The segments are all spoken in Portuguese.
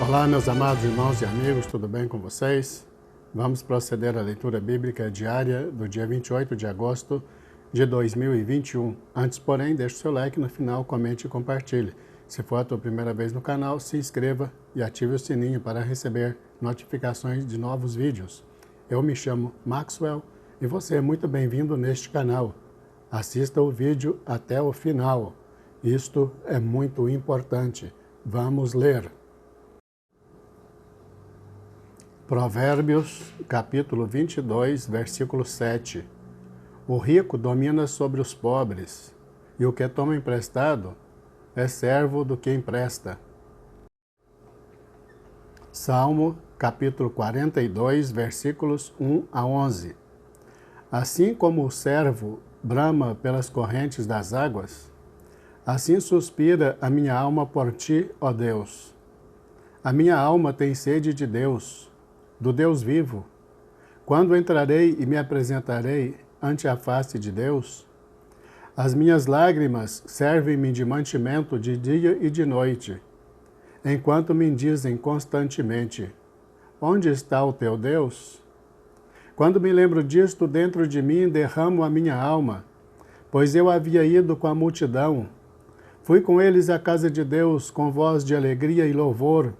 Olá, meus amados irmãos e amigos, tudo bem com vocês? Vamos proceder à leitura bíblica diária do dia 28 de agosto de 2021. Antes, porém, deixe o seu like no final, comente e compartilhe. Se for a tua primeira vez no canal, se inscreva e ative o sininho para receber notificações de novos vídeos. Eu me chamo Maxwell e você é muito bem-vindo neste canal. Assista o vídeo até o final. Isto é muito importante. Vamos ler. Provérbios, capítulo 22, versículo 7. O rico domina sobre os pobres, e o que toma emprestado é servo do que empresta. Salmo, capítulo 42, versículos 1 a 11. Assim como o servo brama pelas correntes das águas, assim suspira a minha alma por ti, ó Deus. A minha alma tem sede de Deus, do Deus vivo. Quando entrarei e me apresentarei ante a face de Deus? As minhas lágrimas servem-me de mantimento de dia e de noite, enquanto me dizem constantemente: onde está o teu Deus? Quando me lembro disto, dentro de mim derramo a minha alma, pois eu havia ido com a multidão. Fui com eles à casa de Deus com voz de alegria e louvor,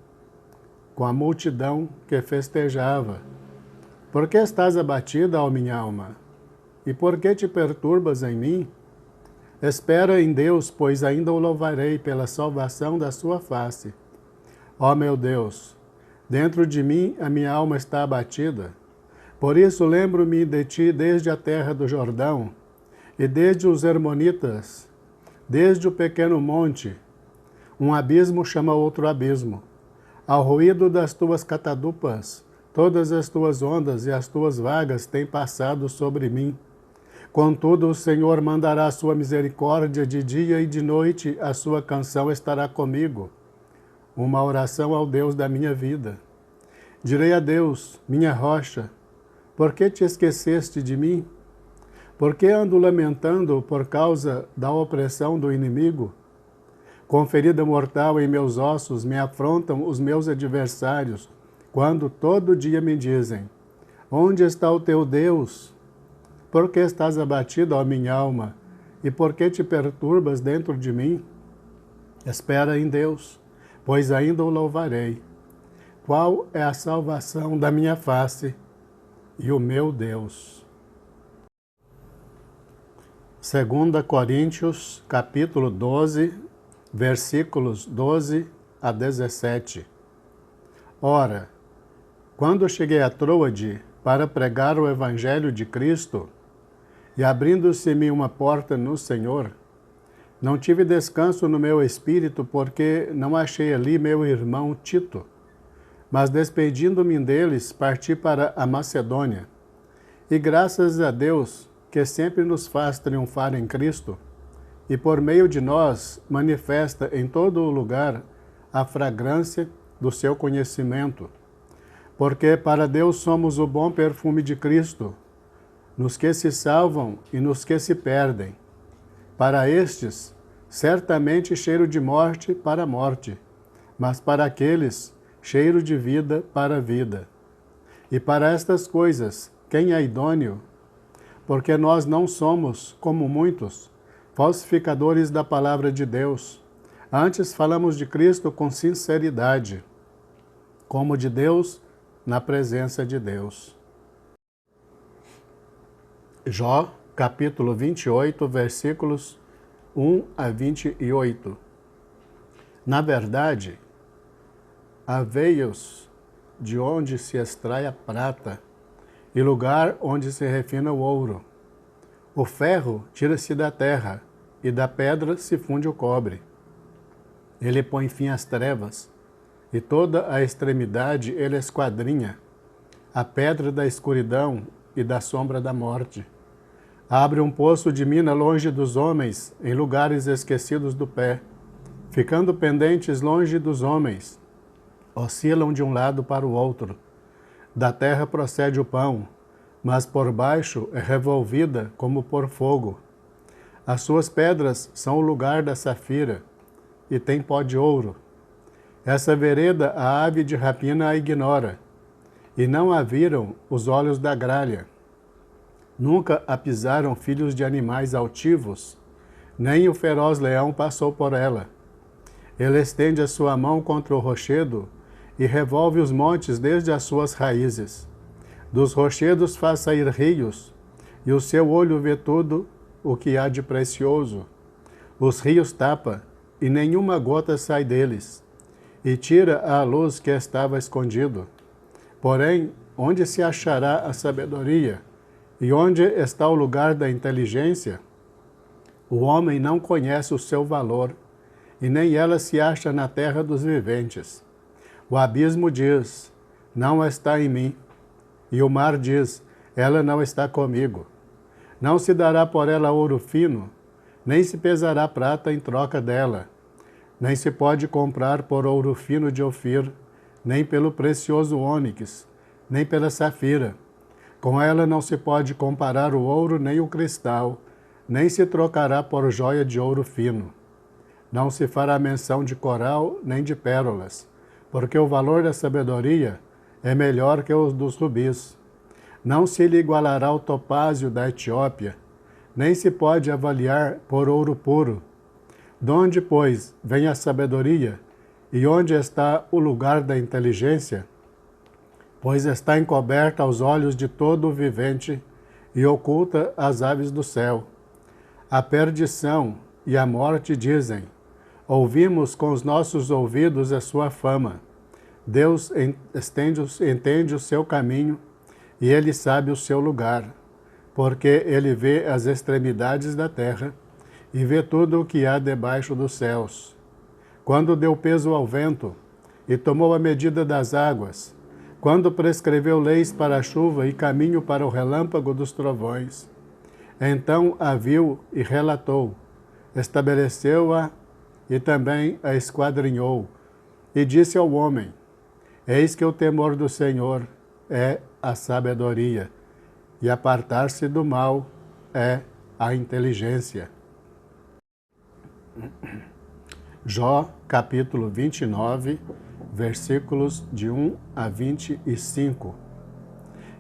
com a multidão que festejava. Por que estás abatida, ó minha alma? E por que te perturbas em mim? Espera em Deus, pois ainda o louvarei pela salvação da sua face. Ó meu Deus, dentro de mim a minha alma está abatida. Por isso lembro-me de ti desde a terra do Jordão, e desde os Hermonitas, desde o pequeno monte. Um abismo chama outro abismo. Ao ruído das tuas catadupas, todas as tuas ondas e as tuas vagas têm passado sobre mim. Contudo, o Senhor mandará a sua misericórdia de dia e de noite, a sua canção estará comigo. Uma oração ao Deus da minha vida. Direi a Deus, minha rocha, por que te esqueceste de mim? Por que ando lamentando por causa da opressão do inimigo? Com ferida mortal em meus ossos me afrontam os meus adversários, quando todo dia me dizem: onde está o teu Deus? Por que estás abatida, ó minha alma? E por que te perturbas dentro de mim? Espera em Deus, pois ainda o louvarei. Qual é a salvação da minha face e o meu Deus? 2 Coríntios, capítulo 12, versículos 12 a 17. Ora, quando cheguei a Troade para pregar o Evangelho de Cristo, e abrindo-se-me uma porta no Senhor, não tive descanso no meu espírito, porque não achei ali meu irmão Tito. Mas despedindo-me deles, parti para a Macedônia. E graças a Deus, que sempre nos faz triunfar em Cristo, e por meio de nós manifesta em todo o lugar a fragrância do seu conhecimento. Porque para Deus somos o bom perfume de Cristo, nos que se salvam e nos que se perdem. Para estes, certamente cheiro de morte para a morte, mas para aqueles, cheiro de vida para a vida. E para estas coisas, quem é idôneo? Porque nós não somos, como muitos, falsificadores da palavra de Deus. Antes falamos de Cristo com sinceridade, como de Deus na presença de Deus. Jó, capítulo 28, versículos 1 a 28. Na verdade, há veios de onde se extrai a prata, e lugar onde se refina o ouro. O ferro tira-se da terra, e da pedra se funde o cobre. Ele põe fim às trevas, e toda a extremidade ele esquadrinha, a pedra da escuridão e da sombra da morte. Abre um poço de mina longe dos homens, em lugares esquecidos do pé, ficando pendentes longe dos homens. Oscilam de um lado para o outro. Da terra procede o pão, mas por baixo é revolvida como por fogo. As suas pedras são o lugar da safira, e tem pó de ouro. Essa vereda a ave de rapina a ignora, e não a viram os olhos da gralha. Nunca a pisaram filhos de animais altivos, nem o feroz leão passou por ela. Ele estende a sua mão contra o rochedo e revolve os montes desde as suas raízes. Dos rochedos faz sair rios, e o seu olho vê tudo o que há de precioso. Os rios tapa, e nenhuma gota sai deles, e tira à luz que estava escondido. Porém, onde se achará a sabedoria? E onde está o lugar da inteligência? O homem não conhece o seu valor, e nem ela se acha na terra dos viventes. O abismo diz, não está em mim, e o mar diz, ela não está comigo. Não se dará por ela ouro fino, nem se pesará prata em troca dela. Nem se pode comprar por ouro fino de Ofir, nem pelo precioso ônix, nem pela safira. Com ela não se pode comparar o ouro nem o cristal, nem se trocará por joia de ouro fino. Não se fará menção de coral nem de pérolas, porque o valor da sabedoria é melhor que o dos rubis. Não se lhe igualará o topázio da Etiópia, nem se pode avaliar por ouro puro. Donde, pois, vem a sabedoria, e onde está o lugar da inteligência? Pois está encoberta aos olhos de todo o vivente e oculta às aves do céu. A perdição e a morte dizem, ouvimos com os nossos ouvidos a sua fama. Deus entende o seu caminho e ele sabe o seu lugar, porque ele vê as extremidades da terra e vê tudo o que há debaixo dos céus. Quando deu peso ao vento e tomou a medida das águas, quando prescreveu leis para a chuva e caminho para o relâmpago dos trovões, então a viu e relatou, estabeleceu-a e também a esquadrinhou, e disse ao homem, eis que o temor do Senhor é a sabedoria, e apartar-se do mal é a inteligência. Jó, capítulo 29, versículos de 1 a 25.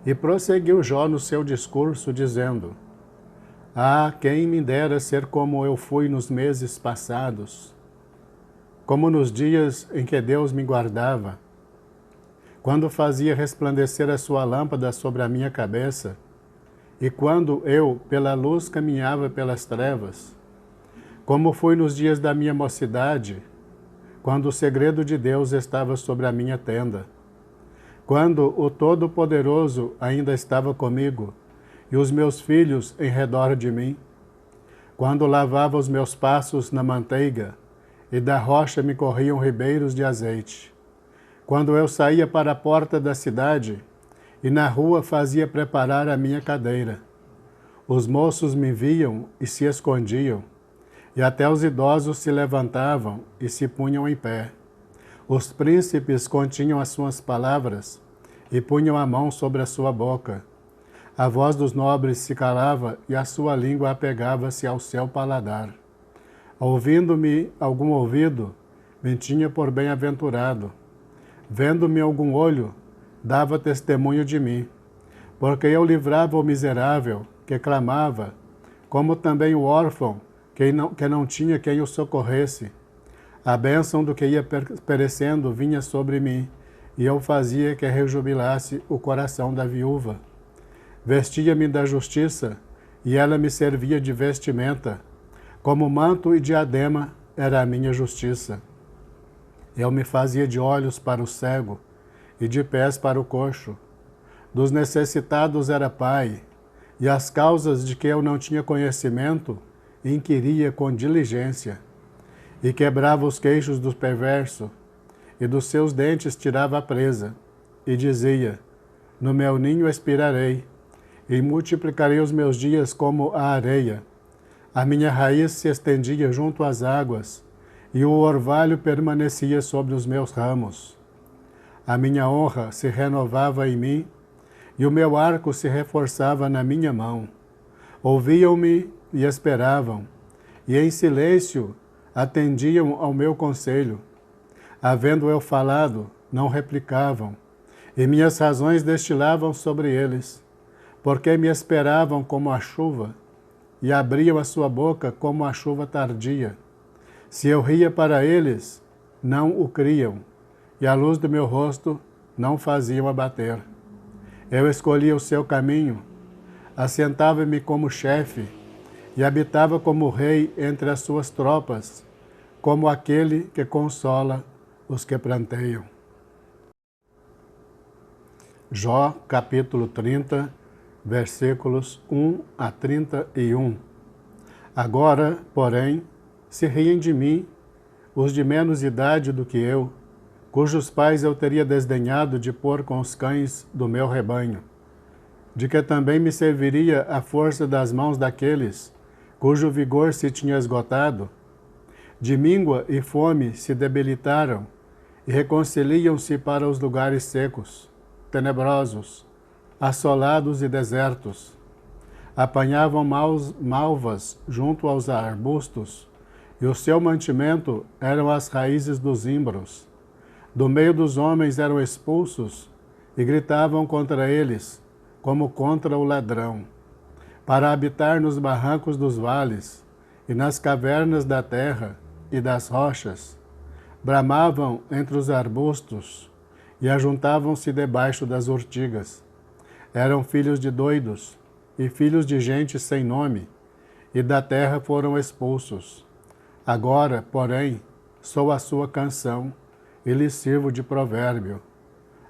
E prosseguiu Jó no seu discurso, dizendo, ah, quem me dera ser como eu fui nos meses passados, como nos dias em que Deus me guardava, quando fazia resplandecer a sua lâmpada sobre a minha cabeça, e quando eu, pela luz, caminhava pelas trevas, como fui nos dias da minha mocidade, quando o segredo de Deus estava sobre a minha tenda, quando o Todo-Poderoso ainda estava comigo, e os meus filhos em redor de mim, quando lavava os meus passos na manteiga, e da rocha me corriam ribeiros de azeite, quando eu saía para a porta da cidade, e na rua fazia preparar a minha cadeira, os moços me viam e se escondiam, e até os idosos se levantavam e se punham em pé. Os príncipes continham as suas palavras e punham a mão sobre a sua boca. A voz dos nobres se calava e a sua língua apegava-se ao seu paladar. Ouvindo-me algum ouvido, me tinha por bem-aventurado. Vendo-me algum olho, dava testemunho de mim. Porque eu livrava o miserável, que clamava, como também o órfão, que não tinha quem o socorresse. A bênção do que ia perecendo vinha sobre mim, e eu fazia que rejubilasse o coração da viúva. Vestia-me da justiça, e ela me servia de vestimenta. Como manto e diadema era a minha justiça. Eu me fazia de olhos para o cego, e de pés para o coxo. Dos necessitados era pai, e as causas de que eu não tinha conhecimento, inquiria com diligência, e quebrava os queixos do perverso, e dos seus dentes tirava a presa, e dizia, no meu ninho expirarei, e multiplicarei os meus dias como a areia. A minha raiz se estendia junto às águas, e o orvalho permanecia sobre os meus ramos. A minha honra se renovava em mim, e o meu arco se reforçava na minha mão. Ouviam-me e esperavam, e em silêncio atendiam ao meu conselho. Havendo eu falado, não replicavam, e minhas razões destilavam sobre eles, porque me esperavam como a chuva, e abriam a sua boca como a chuva tardia. Se eu ria para eles, não o criam, e a luz do meu rosto não faziam abater. Eu escolhia o seu caminho, assentava-me como chefe, e habitava como rei entre as suas tropas, como aquele que consola os que planteiam. Jó, capítulo 30, versículos 1 a 31. Agora, porém, se riem de mim os de menos idade do que eu, cujos pais eu teria desdenhado de pôr com os cães do meu rebanho, de que também me serviria a força das mãos daqueles cujo vigor se tinha esgotado. De míngua e fome se debilitaram e reconciliam-se para os lugares secos, tenebrosos, assolados e desertos. Apanhavam malvas junto aos arbustos, e o seu mantimento eram as raízes dos zimbros. Do meio dos homens eram expulsos e gritavam contra eles, como contra o ladrão, para habitar nos barrancos dos vales e nas cavernas da terra e das rochas. Bramavam entre os arbustos e ajuntavam-se debaixo das urtigas. Eram filhos de doidos e filhos de gente sem nome, e da terra foram expulsos. Agora, porém, sou a sua canção e lhes sirvo de provérbio.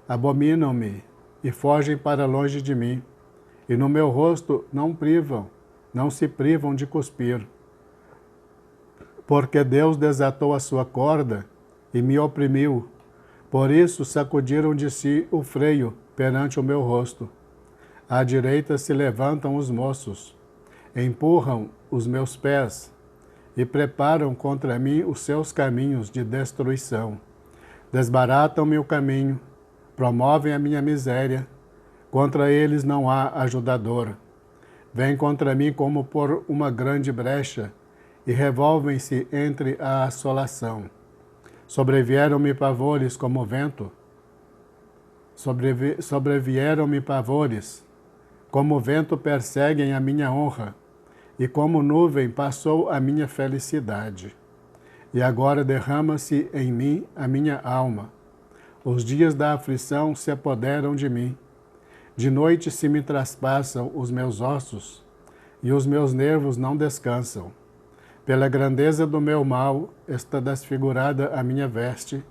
Abominam-me e fogem para longe de mim, e no meu rosto não se privam de cuspir. Porque Deus desatou a sua corda e me oprimiu, por isso sacudiram de si o freio perante o meu rosto. À direita se levantam os moços, empurram os meus pés e preparam contra mim os seus caminhos de destruição. Desbaratam-me o caminho, promovem a minha miséria, contra eles não há ajudador. Vêm contra mim como por uma grande brecha e revolvem-se entre a assolação. Sobrevieram-me pavores como vento, sobrevieram-me pavores, como vento perseguem a minha honra, e como nuvem passou a minha felicidade. E agora derrama-se em mim a minha alma. Os dias da aflição se apoderam de mim. De noite se me traspassam os meus ossos, e os meus nervos não descansam. Pela grandeza do meu mal está desfigurada a minha veste,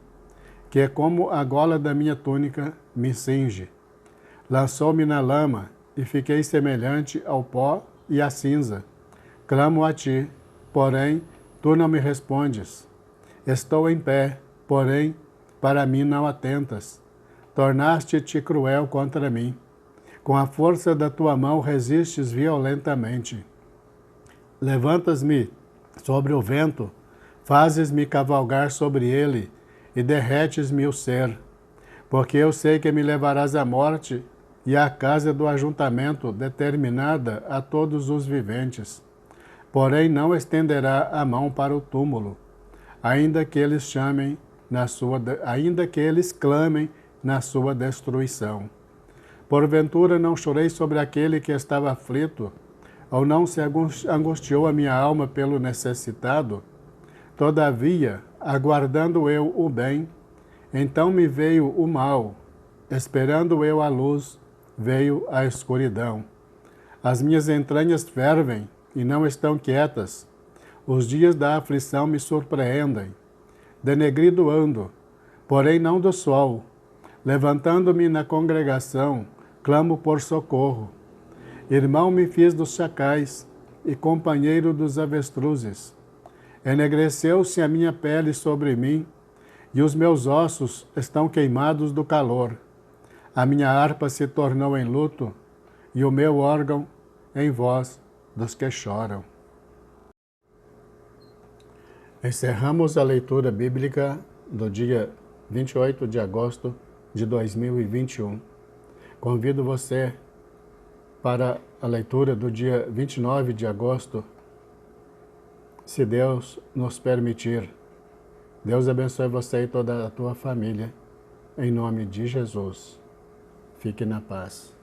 que é como a gola da minha túnica me cinge. Lançou-me na lama e fiquei semelhante ao pó e à cinza. Clamo a ti, porém, tu não me respondes. Estou em pé, porém, para mim não atentas. Tornaste-te cruel contra mim. Com a força da tua mão resistes violentamente. Levantas-me sobre o vento, fazes-me cavalgar sobre ele e derretes-me o ser. Porque eu sei que me levarás à morte e à casa do ajuntamento determinada a todos os viventes. Porém não estenderá a mão para o túmulo, ainda que eles clamem na sua destruição. Porventura não chorei sobre aquele que estava aflito, ou não se angustiou a minha alma pelo necessitado? Todavia, aguardando eu o bem, então me veio o mal, esperando eu a luz, veio a escuridão. As minhas entranhas fervem e não estão quietas. Os dias da aflição me surpreendem. Denegrido ando, porém não do sol. Levantando-me na congregação, clamo por socorro. Irmão me fiz dos chacais e companheiro dos avestruzes. Enegreceu-se a minha pele sobre mim, e os meus ossos estão queimados do calor. A minha harpa se tornou em luto, e o meu órgão em voz dos que choram. Encerramos a leitura bíblica do dia 28 de agosto de 2021. Convido você para a leitura do dia 29 de agosto, se Deus nos permitir. Deus abençoe você e toda a tua família. Em nome de Jesus. Fique na paz.